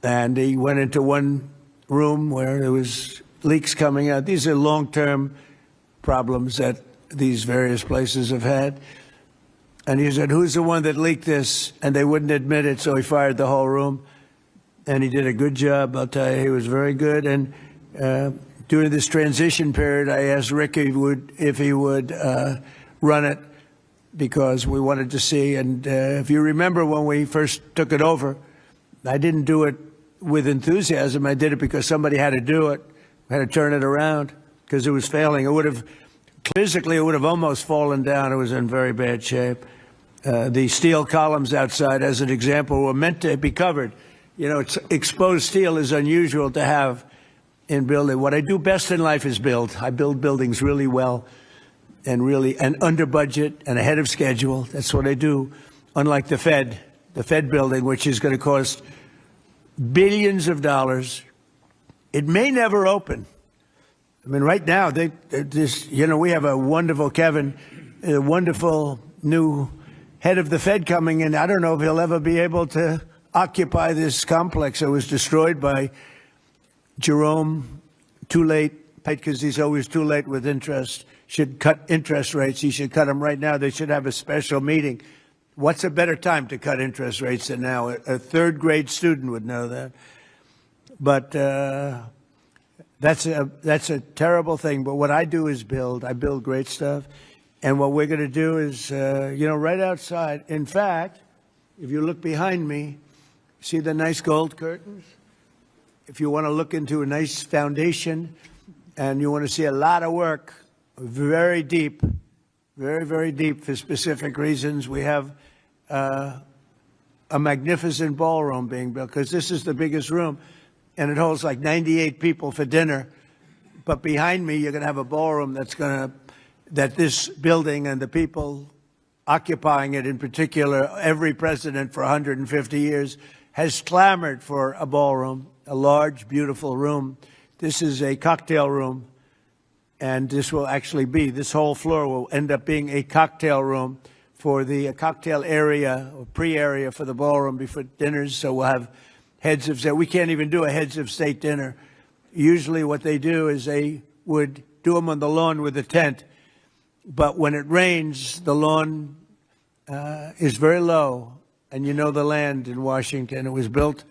And he went into one room where there was leaks coming out. These are long-term problems that these various places have had. And he said, who's the one that leaked this? And they wouldn't admit it, so he fired the whole room. And he did a good job, I'll tell you. He was very good. And during this transition period, I asked Rick if he would run it, because we wanted to see. And if you remember when we first took it over, I didn't do it with enthusiasm. I did it because somebody had to do it, had to turn it around, because it was failing. It would have, physically, it would have almost fallen down. It was in very bad shape. The steel columns outside, as an example, were meant to be covered. You know, exposed steel is unusual to have in building. What I do best in life is build. I build buildings really well and under budget and ahead of schedule. That's what I do, unlike the Fed building, which is going to cost billions of dollars. It may never open. I mean, right now, we have a wonderful Kevin, a wonderful new head of the Fed coming in. I don't know if he'll ever be able to occupy this complex that was destroyed by Jerome, too late, because he's always too late with interest. Should cut interest rates. He should cut them right now. They should have a special meeting. What's a better time to cut interest rates than now? A third-grade student would know that. But that's a terrible thing. But what I do is build. I build great stuff. And what we're going to do is, right outside. In fact, if you look behind me, see the nice gold curtains? If you want to look into a nice foundation and you want to see a lot of work, very deep, very, very deep for specific reasons, we have a magnificent ballroom being built, because this is the biggest room, and it holds like 98 people for dinner. But behind me, you're going to have a ballroom that this building and the people occupying it, in particular, every president for 150 years, has clamored for a ballroom, a large, beautiful room. This is a cocktail room, and this whole floor will end up being a cocktail room for the cocktail area or pre-area for the ballroom before dinners. So we'll have heads of state. We can't even do a heads of state dinner. Usually what they do is they would do them on the lawn with a tent. But when it rains, the lawn is very low. And you know the land in Washington. It was built